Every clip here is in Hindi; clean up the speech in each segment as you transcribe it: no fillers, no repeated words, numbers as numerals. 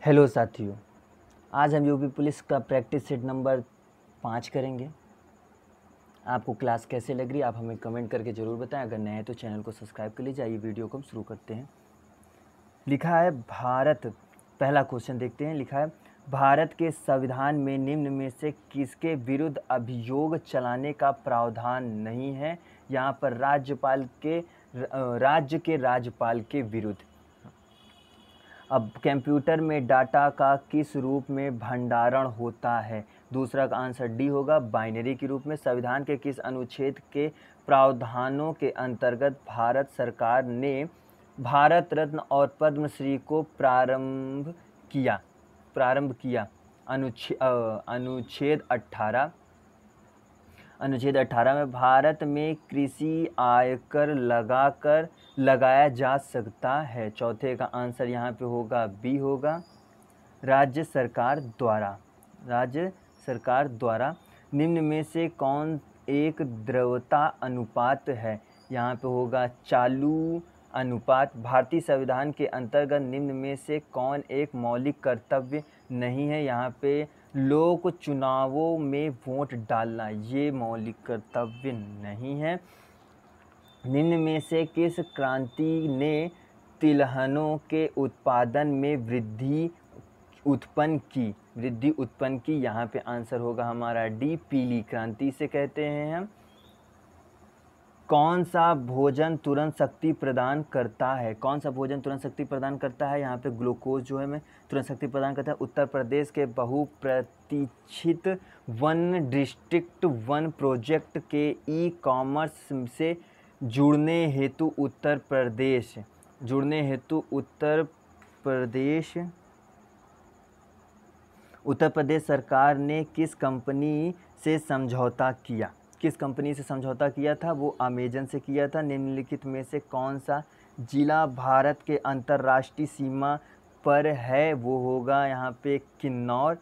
हेलो साथियों, आज हम यूपी पुलिस का प्रैक्टिस सेट नंबर 5 करेंगे। आपको क्लास कैसे लग रही है आप हमें कमेंट करके ज़रूर बताएं। अगर नए हैं तो चैनल को सब्सक्राइब कर लीजिए। आइए वीडियो को हम शुरू करते हैं। लिखा है भारत, पहला क्वेश्चन देखते हैं। लिखा है भारत के संविधान में निम्न में से किसके विरुद्ध अभियोग चलाने का प्रावधान नहीं है। यहाँ पर राज्य के राज्यपाल के विरुद्ध। अब कंप्यूटर में डाटा का किस रूप में भंडारण होता है। दूसरा का आंसर डी होगा, बाइनरी के रूप में। संविधान के किस अनुच्छेद के प्रावधानों के अंतर्गत भारत सरकार ने भारत रत्न और पद्मश्री को प्रारंभ किया। अनुच्छेद 18। अनुच्छेद 18 में भारत में कृषि आयकर लगाया जा सकता है। चौथे का आंसर यहाँ पे होगा बी होगा, राज्य सरकार द्वारा निम्न में से कौन एक द्रव्यता अनुपात है। यहाँ पे होगा चालू अनुपात। भारतीय संविधान के अंतर्गत निम्न में से कौन एक मौलिक कर्तव्य नहीं है। यहाँ पे लोक चुनावों में वोट डालना, ये मौलिक कर्तव्य नहीं है। निम्न में से किस क्रांति ने तिलहनों के उत्पादन में वृद्धि उत्पन्न की। यहाँ पे आंसर होगा हमारा डी, पीली क्रांति से कहते हैं हम। कौन सा भोजन तुरंत शक्ति प्रदान करता है। कौन सा भोजन तुरंत शक्ति प्रदान करता है। यहाँ पे ग्लूकोज जो है तुरंत शक्ति प्रदान करता है। उत्तर प्रदेश के बहुप्रतीक्षित वन डिस्ट्रिक्ट वन प्रोजेक्ट के ई कॉमर्स से जुड़ने हेतु उत्तर प्रदेश सरकार ने किस कंपनी से समझौता किया। किस कंपनी से समझौता किया था। वो अमेजन से किया था। निम्नलिखित में से कौन सा जिला भारत के अंतर्राष्ट्रीय सीमा पर है। वो होगा यहाँ पे किन्नौर।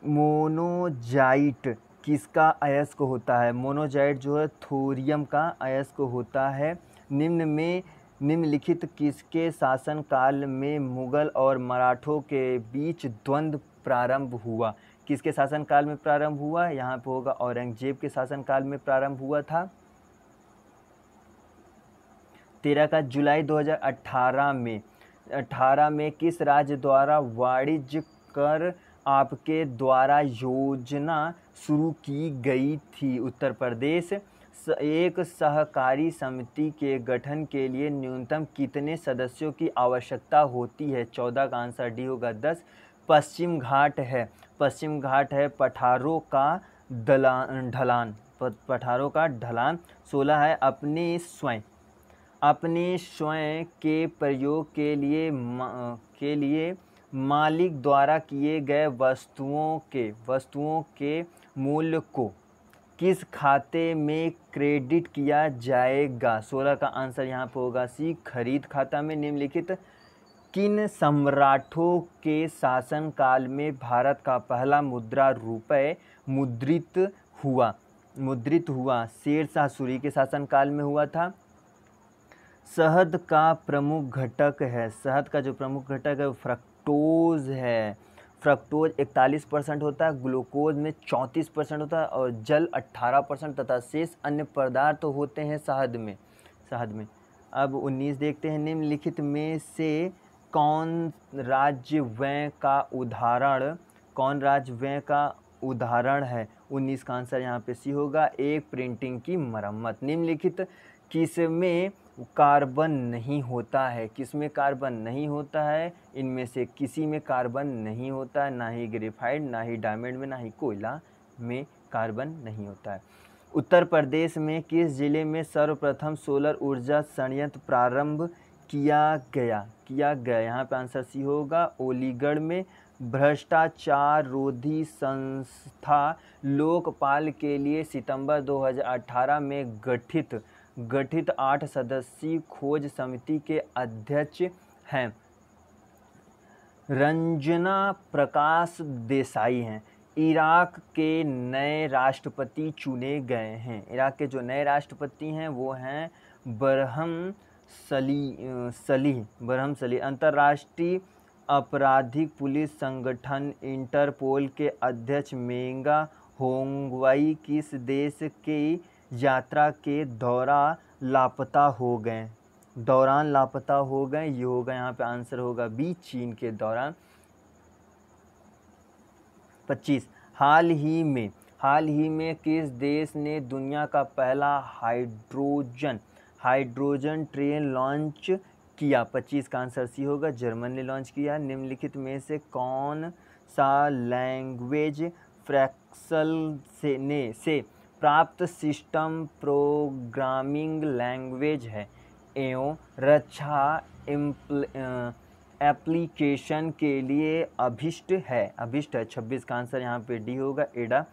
मोनोजाइट किसका अयस्क होता है। मोनोजाइट जो है थोरियम का अयस्क होता है। निम्नलिखित किसके शासनकाल में मुगल और मराठों के बीच द्वंद्व प्रारंभ हुआ। किसके शासनकाल में प्रारंभ हुआ। यहाँ पे होगा औरंगजेब के शासनकाल में प्रारंभ हुआ था। 13 का जुलाई 2018 में किस राज्य द्वारा वाणिज्य कर आपके द्वारा योजना शुरू की गई थी। उत्तर प्रदेश। एक सहकारी समिति के गठन के लिए न्यूनतम कितने सदस्यों की आवश्यकता होती है। 14 का आंसर डी होगा 10। पश्चिम घाट है पठारों का ढलान। 16 है अपने स्वयं के प्रयोग के लिए मालिक द्वारा किए गए वस्तुओं के मूल्य को किस खाते में क्रेडिट किया जाएगा। 16 का आंसर यहाँ पर होगा सी, खरीद खाता में। निम्नलिखित किन सम्राटों के शासनकाल में भारत का पहला मुद्रा रुपये मुद्रित हुआ। शेरशाह सूरी के शासनकाल में हुआ था। शहद का प्रमुख घटक है। शहद का जो प्रमुख घटक है वो फ्रक्टोज है। फ्रक्टोज 41% होता है, ग्लूकोज में 34% होता है और जल 18% तथा शेष अन्य पदार्थ होते हैं शहद में। अब 19 देखते हैं। निम्नलिखित में से कौन राज्य व्यय का उदाहरण है। 19 का आंसर यहाँ पे सी होगा, एक प्रिंटिंग की मरम्मत। निम्नलिखित किसमें कार्बन नहीं होता है। इनमें से किसी में कार्बन नहीं होता है, ना ही ग्रेफाइट, ना ही डायमंड में, ना ही कोयला में कार्बन नहीं होता है। उत्तर प्रदेश में किस जिले में सर्वप्रथम सोलर ऊर्जा संयंत्र प्रारंभ किया गया। यहाँ पे आंसर सी होगा, अलीगढ़ में। भ्रष्टाचार रोधी संस्था लोकपाल के लिए सितंबर 2018 में गठित 8 सदस्यीय खोज समिति के अध्यक्ष हैं रंजना प्रकाश देसाई हैं। इराक के नए राष्ट्रपति चुने गए हैं। इराक के जो नए राष्ट्रपति हैं वो हैं बरहम सलीह। अंतर्राष्ट्रीय आपराधिक पुलिस संगठन इंटरपोल के अध्यक्ष मेंगा होंगवई किस देश की यात्रा के दौरान लापता हो गए? ये होगा यहाँ पे आंसर होगा बी, चीन के दौरान। 25 हाल ही में किस देश ने दुनिया का पहला हाइड्रोजन ट्रेन लॉन्च किया? 25 का आंसर सी होगा, जर्मन ने लॉन्च किया। निम्नलिखित में से कौन सा लैंग्वेज फ्रैक्सल से प्राप्त सिस्टम प्रोग्रामिंग लैंग्वेज है एवं रक्षा एप्लीकेशन के लिए अभिष्ट है? 26 का आंसर यहाँ पे डी होगा, एडा।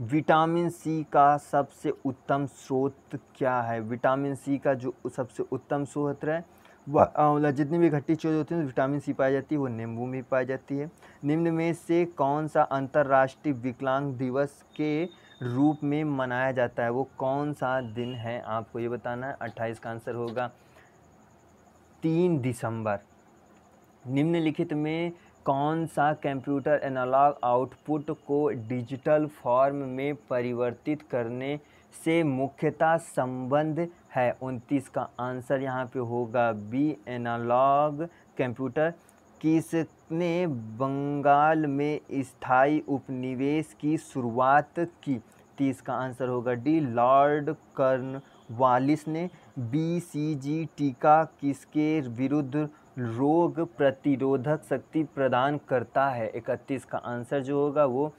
विटामिन सी का सबसे उत्तम स्रोत क्या है? विटामिन सी का जो सबसे उत्तम स्रोत है वह जितनी भी खट्टी चीज़ होती है विटामिन सी पाई जाती है वो नींबू में पाई जाती है। निम्न में से कौन सा अंतर्राष्ट्रीय विकलांग दिवस के रूप में मनाया जाता है? वो कौन सा दिन है आपको ये बताना है। 28 का आंसर होगा 3 दिसंबर। निम्नलिखित में कौन सा कंप्यूटर एनालॉग आउटपुट को डिजिटल फॉर्म में परिवर्तित करने से मुख्यतः संबंध है? 29 का आंसर यहाँ पे होगा बी, एनालॉग कंप्यूटर। किसने बंगाल में स्थायी उपनिवेश की शुरुआत की? 30 का आंसर होगा डी, लॉर्ड कॉर्नवालिस ने। BCG टीका किसके विरुद्ध रोग प्रतिरोधक शक्ति प्रदान करता है? 31 का आंसर जो होगा वो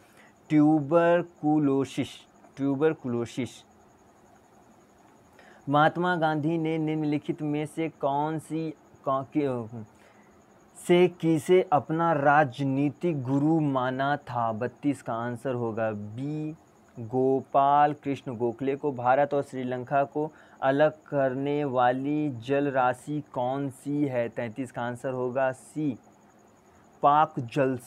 ट्यूबरकुलोसिस। महात्मा गांधी ने निम्नलिखित में से किसे अपना राजनीतिक गुरु माना था? 32 का आंसर होगा बी, गोपाल कृष्ण गोखले को। भारत और श्रीलंका को अलग करने वाली जल राशि कौन सी है? 33 का आंसर होगा सी, पाक जल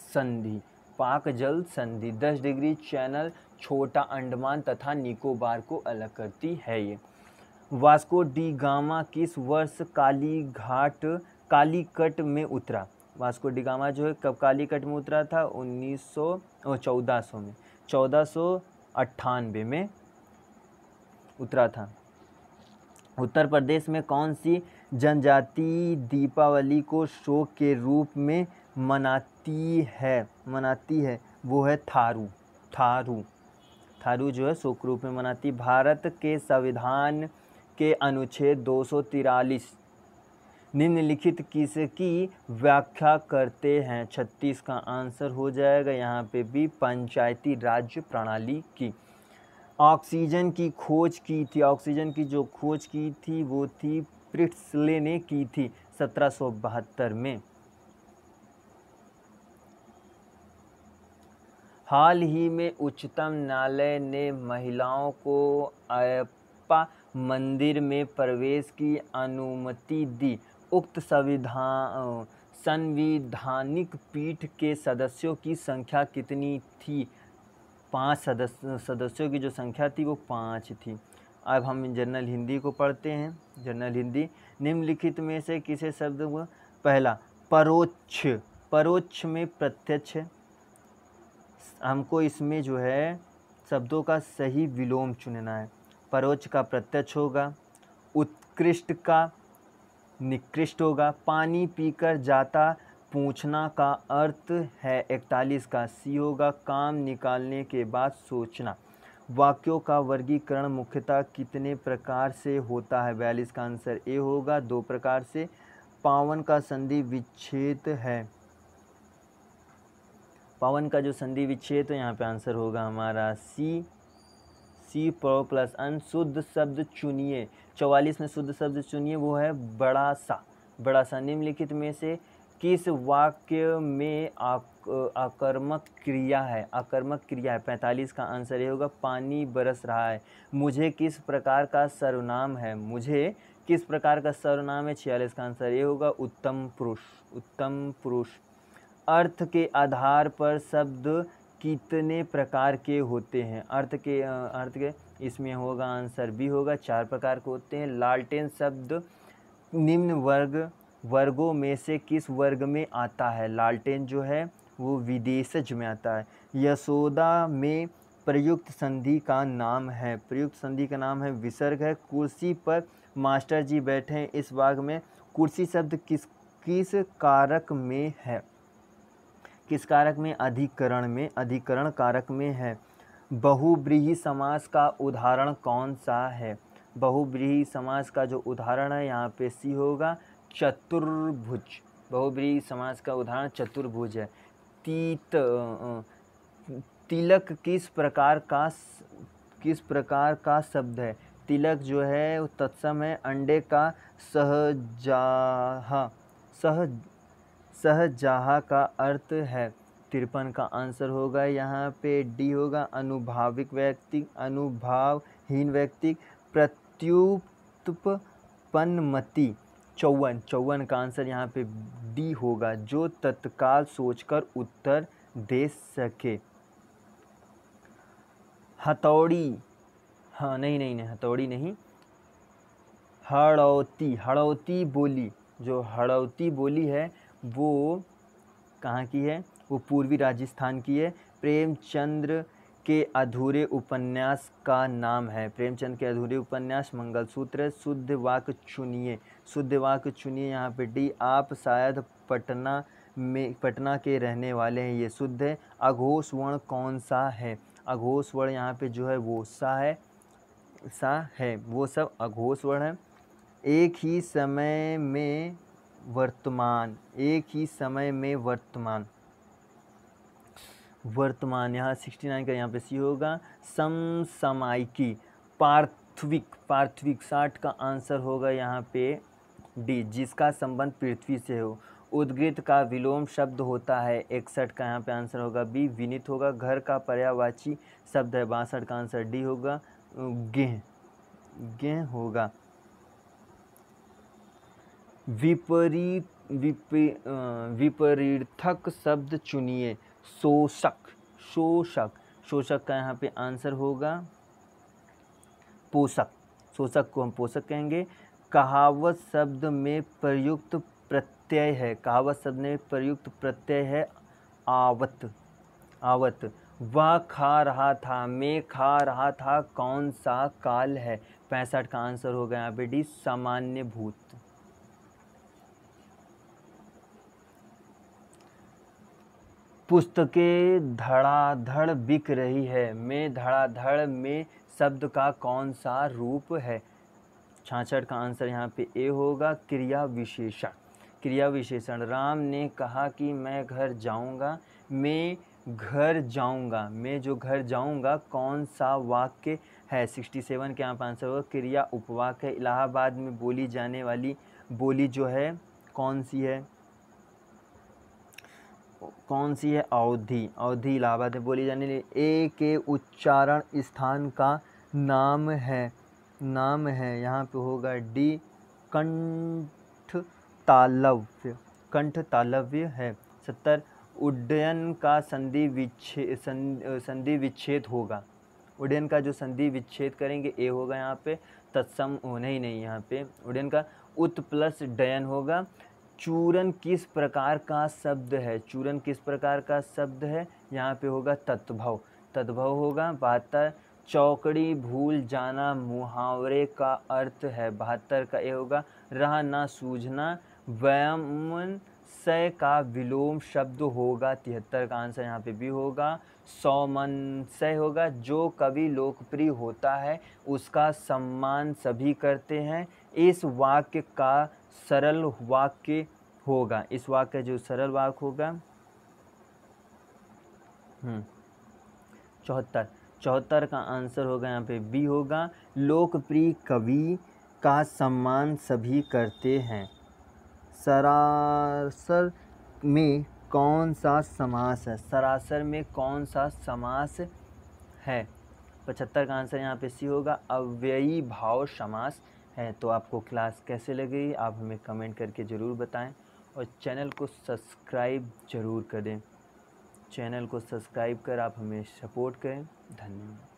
संधि। 10 डिग्री चैनल छोटा अंडमान तथा निकोबार को अलग करती है ये। वास्को डी गामा किस वर्ष कालीकट में उतरा? वास्को डी गामा जो है कब कालीकट में उतरा था? 1498 में उतरा था। उत्तर प्रदेश में कौन सी जनजाति दीपावली को शोक के रूप में मनाती है? वो है थारू जो है शोक रूप में मनाती। भारत के संविधान के अनुच्छेद 243 निम्नलिखित किसकी व्याख्या करते हैं? 36 का आंसर हो जाएगा यहाँ पे भी, पंचायती राज्य प्रणाली की। ऑक्सीजन की जो खोज की थी वो थी प्रिट्सले ने की थी 1772 में। हाल ही में उच्चतम न्यायालय ने महिलाओं को अयप्पा मंदिर में प्रवेश की अनुमति दी। उक्त संविधानिक पीठ के सदस्यों की संख्या कितनी थी? 5 सदस्यों की जो संख्या थी वो 5 थी। अब हम जनरल हिंदी को पढ़ते हैं। जनरल हिंदी, निम्नलिखित में से किसे शब्द को पहला परोक्ष में प्रत्यक्ष, हमको इसमें जो है शब्दों का सही विलोम चुनना है। परोक्ष का प्रत्यक्ष होगा, उत्कृष्ट का निकृष्ट होगा, पानी पीकर जाता पूछना का अर्थ है 41 का सी होगा, काम निकालने के बाद सोचना। वाक्यों का वर्गीकरण मुख्यतः कितने प्रकार से होता है? 42 का आंसर ए होगा, 2 प्रकार से। 52 का संधि विच्छेद है, 52 का जो संधि विच्छेद है यहाँ पे आंसर होगा हमारा सी प्रो प्लस अन। शुद्ध शब्द चुनिए, 44 में शुद्ध शब्द चुनिए, वो है बड़ा सा। निम्नलिखित में से किस वाक्य में आकर्मक क्रिया है? 45 का आंसर ये होगा, पानी बरस रहा है। मुझे किस प्रकार का सर्वनाम है? 46 का आंसर ये होगा, उत्तम पुरुष। अर्थ के आधार पर शब्द कितने प्रकार के होते हैं? अर्थ के इसमें होगा आंसर बी होगा, 4 प्रकार के होते हैं। लालटेन शब्द निम्न वर्ग वर्गों में से किस वर्ग में आता है? लालटेन जो है वो विदेशज में आता है। यशोदा में प्रयुक्त संधि का नाम है, प्रयुक्त संधि का नाम है विसर्ग है। कुर्सी पर मास्टर जी बैठे हैं, इस वाक्य में कुर्सी शब्द किस किस कारक में है? किस कारक में? अधिकरण में, अधिकरण कारक में है। बहुव्रीहि समास का उदाहरण कौन सा है? बहुव्रीहि समास का जो उदाहरण है यहाँ पे सी होगा चतुर्भुज। बहुव्रीहि समास का उदाहरण चतुर्भुज है। तिलक किस प्रकार का शब्द है? तिलक जो है वो तत्सम है, अंडे का सहजाहा का अर्थ है। 53 का आंसर होगा यहाँ पे डी होगा अनुभाविक व्यक्ति, अनुभावहीन व्यक्ति, प्रत्युत्पन्नमति। 54 का आंसर यहाँ पे डी होगा, जो तत्काल सोचकर उत्तर दे सके। हथौड़ी, हाँ नहीं, हथौड़ी नहीं, हड़ौती बोली, जो हड़ौती बोली है वो कहाँ की है? वो पूर्वी राजस्थान की है। प्रेमचंद्र के अधूरे उपन्यास का नाम है। प्रेमचंद के अधूरे उपन्यास मंगलसूत्र। शुद्ध वाक्य चुनिए, शुद्ध वाक्य चुनिए यहाँ पे डी। आप शायद पटना के रहने वाले हैं, ये शुद्ध है। अघोष वर्ण कौन सा है? अघोष वर्ण यहाँ पे जो है वो सा है, वो सब अघोष वर्ण है। एक ही समय में वर्तमान, एक ही समय में वर्तमान, यहाँ 69 का यहाँ पे सी होगा। समसामयिकी, पार्थिविक, 60 का आंसर होगा यहाँ पे डी, जिसका संबंध पृथ्वी से हो। उद्गीत का विलोम शब्द होता है, 61 का यहाँ पे आंसर होगा बी, विनित होगा। घर का पर्यायवाची शब्द है, 62 का आंसर डी होगा, गेह होगा। विपरीर्थक शब्द चुनिए। शोषक का यहाँ पे आंसर होगा पोषक, शोषक को हम पोषक कहेंगे। कहावत शब्द में प्रयुक्त प्रत्यय है, कहावत शब्द में प्रयुक्त प्रत्यय है आवत। वह खा रहा था, मैं खा रहा था, कौन सा काल है? 65 का आंसर होगा यहाँ पे डी, सामान्य भूत। पुस्तकें धड़ाधड़ बिक रही है, मैं धड़ाधड़ में शब्द का कौन सा रूप है? 66 का आंसर यहाँ पे ए होगा, क्रिया विशेषण। राम ने कहा कि मैं घर जाऊंगा, मैं घर जाऊंगा, मैं जो घर जाऊंगा कौन सा वाक्य है? 67 के यहाँ पे आंसर होगा क्रिया उपवाक्य है। इलाहाबाद में बोली जाने वाली बोली जो है कौन सी है? अवधी इलाहाबाद में बोली जाने वाली। ए के उच्चारण स्थान का नाम है, यहाँ पे होगा डी, कंठ तालव्य है। 70 उड्डयन का संधि विच्छेद होगा, उड्डयन का जो संधि विच्छेद करेंगे ए होगा यहाँ पे तत्सम, नहीं यहाँ पे उड्डयन का उत प्लस डयन होगा। चूरन किस प्रकार का शब्द है? चूरन किस प्रकार का शब्द है? यहाँ पे होगा तद्भव होगा। 72 चौकड़ी भूल जाना मुहावरे का अर्थ है, 72 का ए होगा रह ना सूझना। वैमनस्य का विलोम शब्द होगा, 73 का आंसर यहाँ पे भी होगा सौमनस्य होगा। जो कवि लोकप्रिय होता है उसका सम्मान सभी करते हैं, इस वाक्य का सरल वाक्य होगा, इस वाक्य जो सरल वाक्य होगा 74 का आंसर होगा यहाँ पे बी होगा, लोकप्रिय कवि का सम्मान सभी करते हैं। सरासर में कौन सा समास है? सरासर में कौन सा समास है? 75 का आंसर यहाँ पे सी होगा, अव्ययी भाव समास है। तो आपको क्लास कैसे लगी आप हमें कमेंट करके ज़रूर बताएं और चैनल को सब्सक्राइब ज़रूर करें। चैनल को सब्सक्राइब कर आप हमें सपोर्ट करें। धन्यवाद।